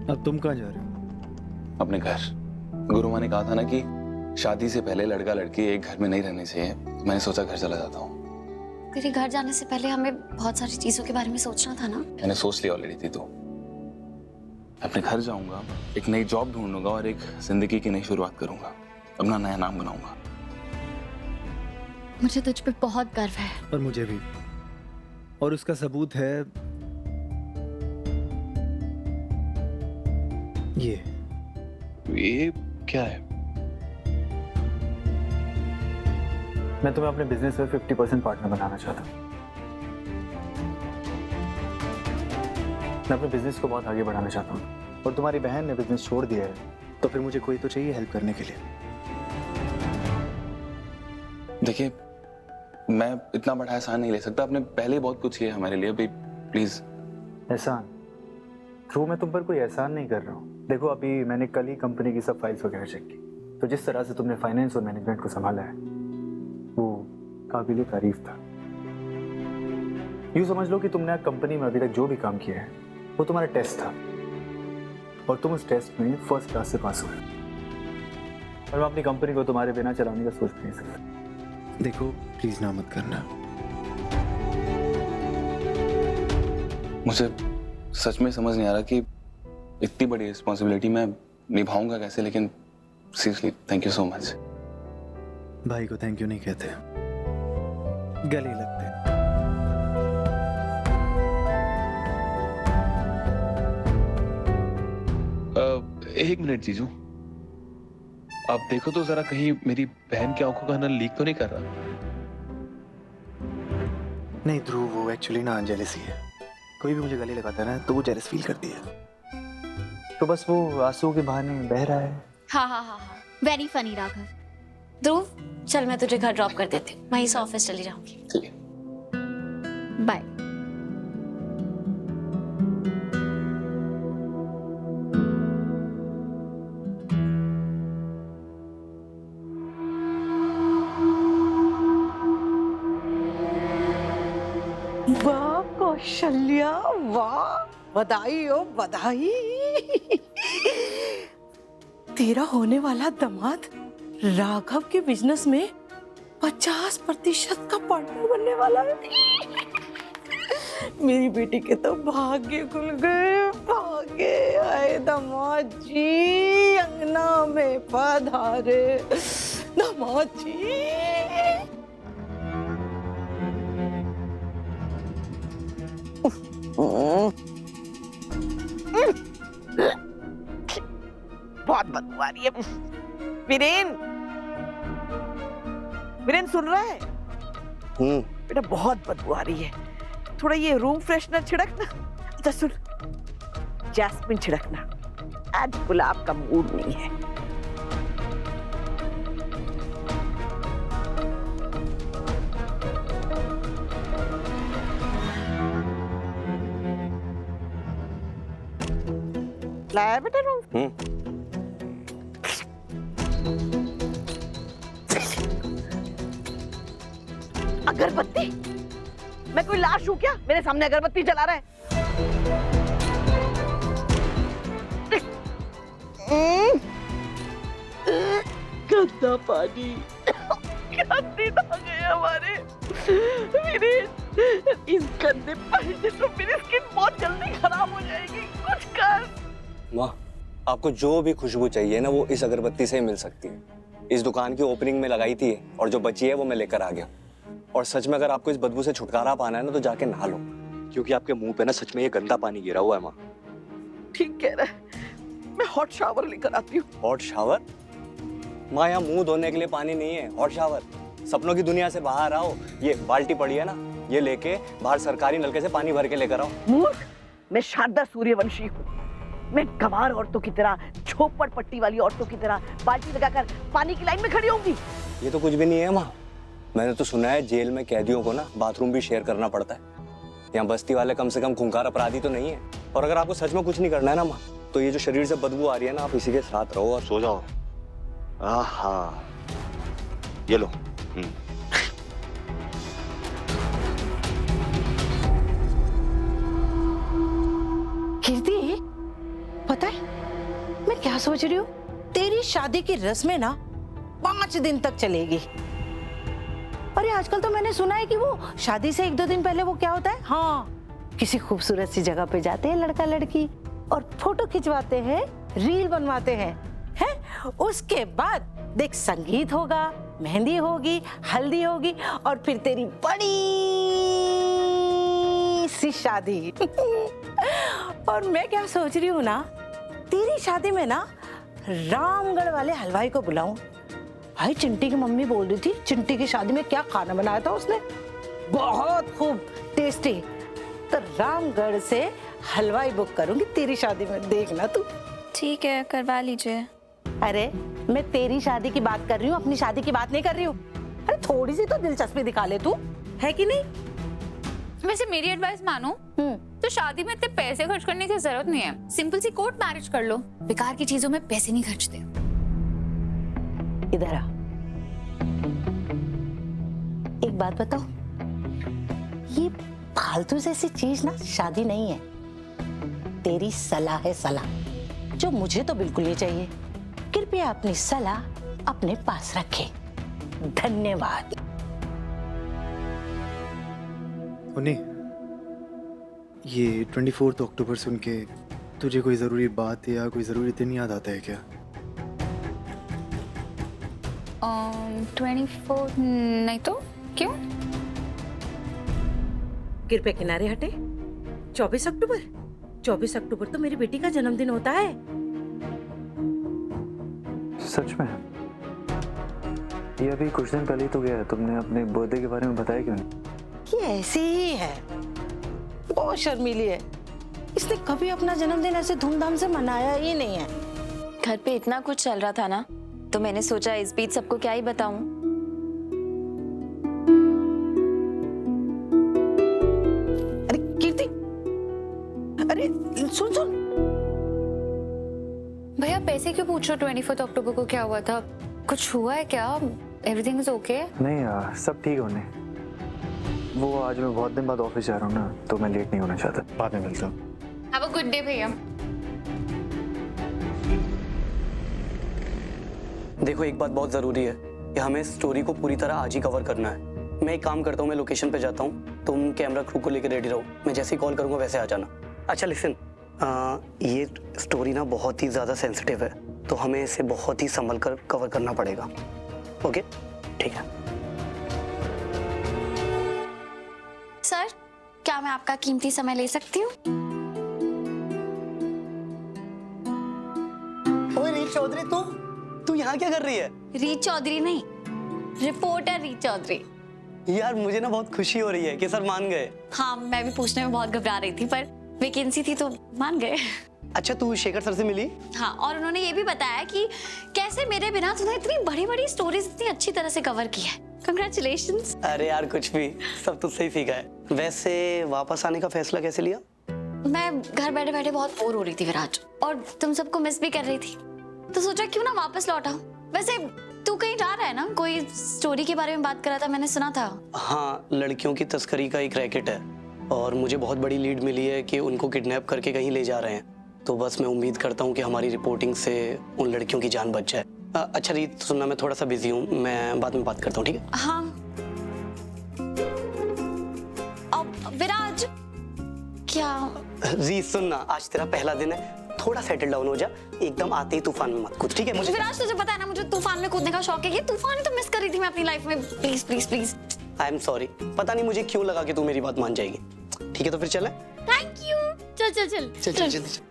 अब तुम कहाँ जा रहे हो? अपने घर। गुरु माँ ने कहा था ना कि शादी से पहले लड़का लड़की एक घर में नहीं रहने चाहिए। मैंने सोचा घर चला जाता हूँ। तेरे घर जाने से पहले हमें बहुत सारी चीजों के बारे में सोचना था ना। मैंने सोच लिया ऑलरेडी थी। तो अपने घर जाऊंगा, एक नई जॉब ढूंढूंगा और एक जिंदगी की नई शुरुआत करूंगा। अपना नया नाम बनाऊंगा। मुझे तुझ पे बहुत गर्व है। और मुझे भी। और उसका सबूत है ये क्या है? मैं तुम्हें अपने बिजनेस में 50% पार्टनर बनाना चाहता हूँ। मैं अपने बिजनेस को बहुत आगे बढ़ाना चाहता हूँ और तुम्हारी बहन ने बिजनेस छोड़ दिया है, तो फिर मुझे कोई तो चाहिए हेल्प करने के लिए। देखिए, मैं इतना बड़ा एहसान नहीं ले सकता। आपने पहले ही बहुत कुछ किया हमारे लिए। अभी प्लीज। एहसान? ध्रुव, मैं तुम पर कोई एहसान नहीं कर रहा हूँ। देखो, अभी मैंने कल ही कंपनी की सब फाइल्स वगैरह चेक की, तो जिस तरह से तुमने फाइनेंस और मैनेजमेंट को संभाला है वो काबिल तारीफ था। यूँ समझ लो कि तुमने कंपनी में अभी तक जो भी काम किया है वो तुम्हारा टेस्ट था, और तुम उस टेस्ट में फर्स्ट क्लास से पास हुए। और मैं अपनी कंपनी को तुम्हारे बिना चलाने का सोच नहीं सकता। देखो प्लीज ना मत करना। मुझे सच में समझ नहीं आ रहा कि इतनी बड़ी रिस्पॉन्सिबिलिटी मैं निभाऊंगा कैसे। लेकिन seriously thank you so much. भाई को थैंक यू नहीं कहते, गले लगते। एक मिनट जीजू, आप देखो तो जरा कहीं मेरी बहन की आंखों का नल लीक तो नहीं कर रहा। नहीं ध्रुव, वो एक्चुअली ना जेलसी है। कोई भी मुझे गले लगाता है ना तो वो जेलस फील करती है। तो बस वो आंसू के बहाने बह रहा है। हाँ, वेरी फनी राघव। ध्रुव, चल मैं तुझे घर ड्रॉप कर देती हूँ। वहीं से ऑफिस चली जाऊंगी। ठीक है। बाय। वाह कौशल्या, वाह, बधाई हो बधाई। तेरा होने वाला दामाद राघव के बिजनेस में 50% का पार्टनर बनने वाला है। मेरी बेटी के तो भाग्य खुल गए, भाग्य। आए दामाद जी, अंगना में पधारे दामाद जी। बहुत बदबू आ रही है। वीरेन, वीरेन सुन रहा है? बेटा बहुत बदबू आ रही है। थोड़ा ये रूम फ्रेशनर छिड़कना। अच्छा सुन, जैस्मिन छिड़कना। आज गुलाब का मूड नहीं है। लाया बेटा रूम? अगरबत्ती? मैं कोई लाश हूँ क्या? मेरे सामने अगरबत्ती जला रहा है। गंदा पानी, गंदी आ गए हमारे। मेरे इस गंदे पानी से तो मेरी स्किन बहुत जल्दी खराब हो जाएगी। कुछ कर। माँ, आपको जो भी खुशबू चाहिए ना वो इस अगरबत्ती से ही मिल सकती है। इस दुकान की ओपनिंग में लगाई थी और जो बची है वो मैं लेकर आ गया। और सच में अगर आपको इस बदबू से छुटकारा पाना है ना तो जाके नहा लो, क्योंकि आपके मुंह पे ना सच में ये गंदा पानी गिरा हुआ है। माँ ठीक कह रहा है, मैं हॉट शावर लेकर आती हूँ। Hot shower? माँ, यहाँ मुंह धोने के लिए पानी नहीं है, हॉट शावर। सपनों की दुनिया से बाहर आओ। ये बाल्टी पड़ी है ना, ये लेके बाहर सरकारी नलके से पानी भर के लेकर आओ। मूर्ख, मैं शारदा सूर्यवंशी हूँ। मैं गंवार औरतों की तरह, झोपड़ पट्टी वाली औरतों की तरह बाल्टी लगाकर पानी की लाइन में खड़ी होंगी। ये तो कुछ भी नहीं है माँ। मैंने तो सुना है जेल में कैदियों को ना बाथरूम भी शेयर करना पड़ता है। यहाँ बस्ती वाले कम से कम खूंखार अपराधी तो नहीं है। और अगर आपको सच में कुछ नहीं करना है ना माँ, तो ये जो शरीर से बदबू आ रही है ना, आप इसी के साथ रहो और सो जाओ। आहा, ये लो। कीर्ति, पता है सोच रही हूँ, तेरी शादी की रस्में ना 5 दिन तक चलेगी। अरे आजकल तो मैंने सुना है कि वो शादी से 1-2 दिन पहले वो क्या होता है, हाँ, किसी खूबसूरत सी जगह पे जाते हैं लड़का लड़की और फोटो खिंचवाते हैं, रील बनवाते हैं, हैं? उसके बाद देख संगीत होगा, मेहंदी होगी, हल्दी होगी और फिर तेरी बड़ी सी शादी। और मैं क्या सोच रही हूँ ना, तेरी शादी में ना रामगढ़ वाले हलवाई को बुलाऊं। भाई चिंटी की मम्मी बोल रही थी चिंटी की शादी में क्या खाना बनाया था उसने, बहुत खूब टेस्टी। तो रामगढ़ से हलवाई बुक करूंगी तेरी शादी में, देखना तू। ठीक है, करवा लीजिए। अरे मैं तेरी शादी की बात कर रही हूँ, अपनी शादी की बात नहीं कर रही हूँ। अरे थोड़ी सी तो दिलचस्पी दिखा ले तू, है कि नहीं? वैसे मेरी एडवाइस मानो तो शादी में इतने पैसे खर्च करने की जरूरत नहीं है, सिंपल सी कोर्ट मैरिज कर लो। बेकार की चीजों में पैसे नहीं खर्चते। इधर आ, एक बात बताओ, ये फालतू जैसी चीज ना शादी नहीं है, तेरी सलाह है, सलाह जो मुझे तो बिल्कुल नहीं चाहिए। कृपया अपनी सलाह अपने पास रखे। धन्यवाद। उन्हीं ये 24 अक्टूबर सुन के तुझे कोई ज़रूरी बात या कोई ज़रूरी दिन याद आता है क्या? 24 नहीं तो क्यों? कृपया किनारे हटे। 24 अक्टूबर, 24 अक्टूबर तो मेरी बेटी का जन्मदिन होता है। सच में? ये अभी कुछ दिन पहले ही तो गया है, तुमने अपने बर्थडे के बारे में बताया क्यों नहीं? ये ऐसी ही है, बहुत शर्मीली है। इसने कभी अपना जन्मदिन ऐसे धूमधाम से मनाया ही नहीं है। घर पे इतना कुछ चल रहा था ना, तो मैंने सोचा इस बीच सबको क्या ही बताऊं। अरे कीर्ति, अरे सुन सुन। भैया पैसे क्यों पूछ रहे हो? 24 अक्टूबर को क्या हुआ था? कुछ हुआ है क्या? Everything is okay? नहीं यार, सब ठीक होने। वो आज मैं बहुत दिन बाद ऑफिस जा रहा हूँ ना, तो मैं लेट नहीं होना चाहता। बाद में मिलता हूँ। हैव अ गुड डे भैया। देखो एक बात बहुत ज़रूरी है कि हमें स्टोरी को पूरी तरह आज ही कवर करना है। मैं एक काम करता हूँ, मैं लोकेशन पे जाता हूँ, तुम कैमरा क्रू को लेकर रेडी रहो। मैं जैसे ही कॉल करूँगा वैसे आ जाना। अच्छा लिसन, ये स्टोरी ना बहुत ही ज़्यादा सेंसिटिव है, तो हमें इसे बहुत ही संभल कर कवर करना पड़ेगा। ओके ठीक है। सर, क्या मैं आपका कीमती समय ले सकती हूँ? ओए रीत चौधरी, तू यहाँ क्या कर रही है? रीत चौधरी नहीं, रिपोर्टर रीत चौधरी। यार मुझे ना बहुत खुशी हो रही है कि सर मान गए। हाँ, मैं भी पूछने में बहुत घबरा रही थी, पर वैकेंसी थी तो मान गए। अच्छा तू शेखर सर से मिली? हाँ, और उन्होंने ये भी बताया कि कैसे मेरे बिना तूने इतनी बड़ी बड़ी स्टोरीज इतनी अच्छी तरह से कवर की है। कंग्रेचुलेशंस। अरे यार कुछ भी, सब तुझसे ही सीखा है। वैसे वापस आने का फैसला कैसे लिया? मैं घर बैठे बैठे बहुत बोर हो रही थी विराज, और तुम सबको मिस भी कर रही थी, तो सोचा क्यों ना वापस लौट आऊं। वैसे तू कहीं जा रहा है ना? कोई स्टोरी के बारे में बात कर रहा था, मैंने सुना था। हाँ, लड़कियों की तस्करी का एक रैकेट है और मुझे बहुत बड़ी लीड मिली है कि उनको किडनैप करके कहीं ले जा रहे हैं। तो बस मैं उम्मीद करता हूँ कि हमारी रिपोर्टिंग से उन लड़कियों की जान बच जाए। अच्छा रीत सुनना, मैं थोड़ा सा बिजी हूँ, मैं बाद में बात करता हूँ, ठीक है? हाँ। अब विराज, क्या? रीत सुनना, आज तेरा पहला दिन है, थोड़ा सेटल डाउन हो जा, एकदम आते ही तूफान में मत कूद, ठीक है? मुझे विराज तुझे पता है ना, मुझे तूफान में कूदने का शौक है। ये तूफान ही तो मिस कर रही थी मैं अपनी लाइफ में। Please please please. I am sorry, पता नहीं मुझे क्यों लगा कि तू मेरी बात मान जाएगी। ठीक है तो फिर चलें? Thank you. चल चल चल चल चल चल, चल।